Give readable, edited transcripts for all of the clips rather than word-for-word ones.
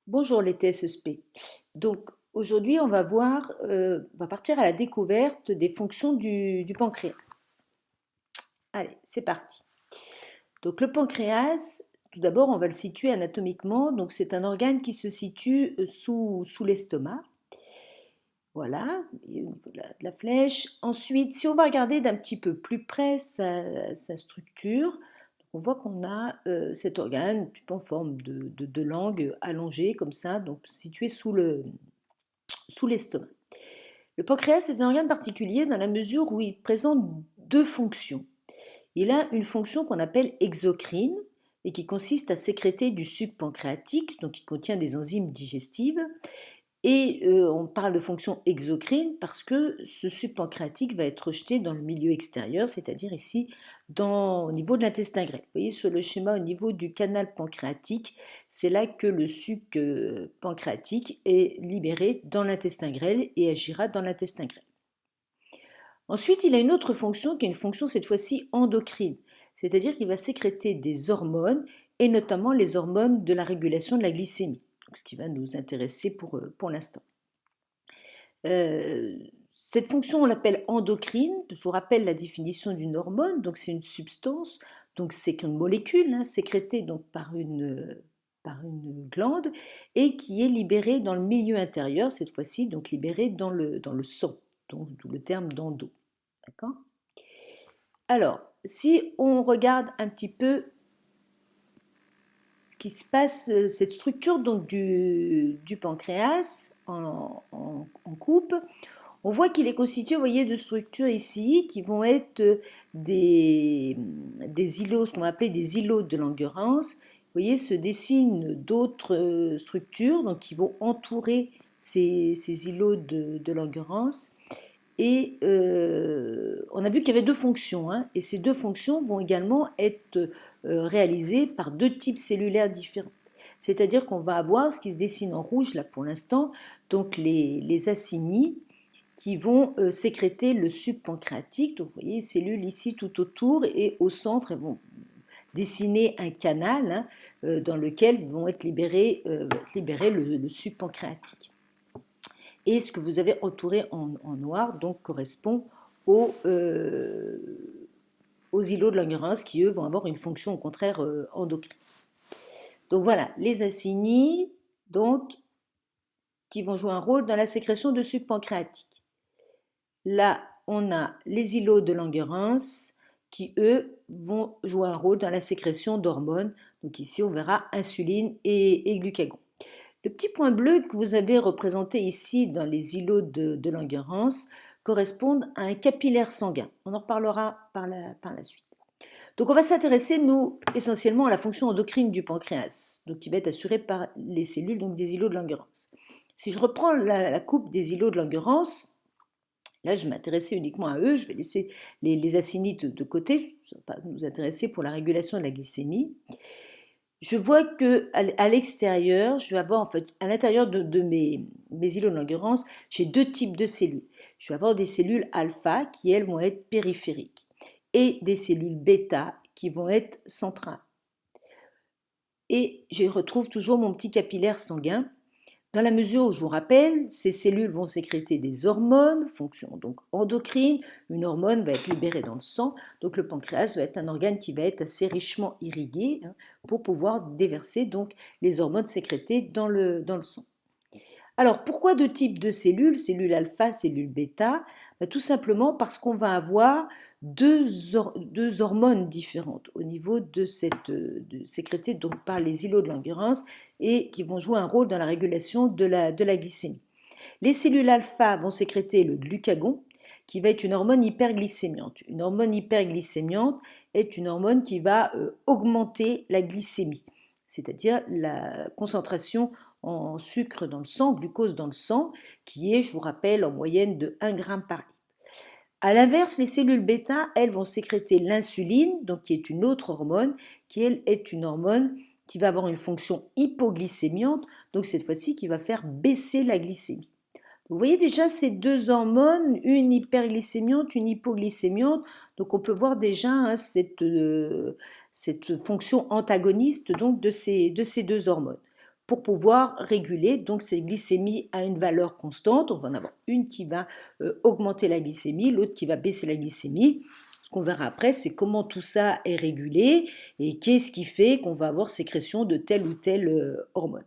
Bonjour les TSSP. Donc aujourd'hui on va partir à la découverte des fonctions du pancréas. Allez, c'est parti. Donc le pancréas, tout d'abord on va le situer anatomiquement. Donc c'est un organe qui se situe sous l'estomac. Voilà, et au niveau de la flèche. Ensuite, si on va regarder d'un petit peu plus près sa structure, on voit qu'on a cet organe en forme de langue allongée comme ça, donc situé sous l'estomac. Le pancréas est un organe particulier dans la mesure où il présente deux fonctions. Il a une fonction qu'on appelle exocrine et qui consiste à sécréter du suc pancréatique, donc qui contient des enzymes digestives. Et on parle de fonction exocrine parce que ce suc pancréatique va être rejeté dans le milieu extérieur, c'est-à-dire ici au niveau de l'intestin grêle. Vous voyez sur le schéma au niveau du canal pancréatique, c'est là que le suc pancréatique est libéré dans l'intestin grêle et agira dans l'intestin grêle. Ensuite, il a une autre fonction qui est une fonction cette fois-ci endocrine, c'est-à-dire qu'il va sécréter des hormones et notamment les hormones de la régulation de la glycémie, ce qui va nous intéresser pour l'instant. Cette fonction, on l'appelle endocrine. Je vous rappelle la définition d'une hormone. Donc, c'est une substance, donc c'est une molécule sécrétée donc par une glande et qui est libérée dans le milieu intérieur, cette fois-ci, donc libérée dans le sang, d'où le terme d'endo. D'accord? Alors, si on regarde un petit peu ce qui se passe, cette structure donc du pancréas en coupe, on voit qu'il est constitué, vous voyez, de structures ici qui vont être des îlots, ce qu'on va appeler des îlots de Langerhans. Vous voyez, se dessinent d'autres structures donc, qui vont entourer ces îlots de Langerhans. Et on a vu qu'il y avait deux fonctions, et ces deux fonctions vont également être réalisées par deux types cellulaires différents. C'est-à-dire qu'on va avoir ce qui se dessine en rouge là pour l'instant, donc les acinies qui vont sécréter le suc pancréatique. Donc vous voyez les cellules ici tout autour et au centre, elles vont dessiner un canal dans lequel vont être libéré le suc pancréatique. Et ce que vous avez entouré en noir donc correspond aux îlots de Langerhans qui, eux, vont avoir une fonction au contraire endocrine. Donc voilà, les acinies donc, qui vont jouer un rôle dans la sécrétion de suc pancréatique. Là, on a les îlots de Langerhans qui, eux, vont jouer un rôle dans la sécrétion d'hormones. Donc ici, on verra insuline et glucagon. Le petit point bleu que vous avez représenté ici dans les îlots de Langerhans correspondent à un capillaire sanguin. On en reparlera par la suite. Donc on va s'intéresser, nous, essentiellement à la fonction endocrine du pancréas, donc qui va être assurée par les cellules donc des îlots de Langerhans. Si je reprends la coupe des îlots de Langerhans, là je m'intéressais uniquement à eux, je vais laisser les acinies de côté, ça ne va pas nous intéresser pour la régulation de la glycémie. Je vois qu'à l'extérieur, je vais avoir en fait, à l'intérieur de mes îlots de Langerhans, j'ai deux types de cellules. Je vais avoir des cellules alpha qui, elles, vont être périphériques et des cellules bêta qui vont être centrales. Et je retrouve toujours mon petit capillaire sanguin. Dans la mesure où, je vous rappelle, ces cellules vont sécréter des hormones, fonction donc endocrine, une hormone va être libérée dans le sang, donc le pancréas va être un organe qui va être assez richement irrigué pour pouvoir déverser donc les hormones sécrétées dans le sang. Alors pourquoi deux types de cellules, cellules alpha, cellules bêta? Tout simplement parce qu'on va avoir deux hormones différentes au niveau de sécrétées donc par les îlots de Langerhans et qui vont jouer un rôle dans la régulation de la glycémie. Les cellules alpha vont sécréter le glucagon, qui va être une hormone hyperglycémiante. Une hormone hyperglycémiante est une hormone qui va augmenter la glycémie, c'est-à-dire la concentration en sucre dans le sang, glucose dans le sang, qui est, je vous rappelle, en moyenne de 1 g par litre. A l'inverse, les cellules bêta, elles vont sécréter l'insuline, donc qui est une autre hormone, qui elle est une hormone qui va avoir une fonction hypoglycémiante, donc cette fois-ci qui va faire baisser la glycémie. Vous voyez déjà ces deux hormones, une hyperglycémiante, une hypoglycémiante, donc on peut voir déjà cette fonction antagoniste donc de ces deux hormones. pour pouvoir réguler donc cette glycémie à une valeur constante. On va en avoir une qui va augmenter la glycémie, l'autre qui va baisser la glycémie. Ce qu'on verra après, c'est comment tout ça est régulé et qu'est-ce qui fait qu'on va avoir sécrétion de telle ou telle hormone.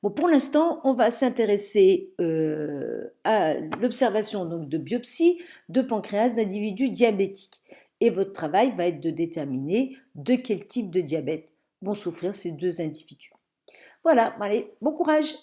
Bon, pour l'instant, on va s'intéresser à l'observation donc de biopsie de pancréas d'individus diabétiques. Et votre travail va être de déterminer de quel type de diabète vont souffrir ces deux individus. Voilà, allez, bon courage!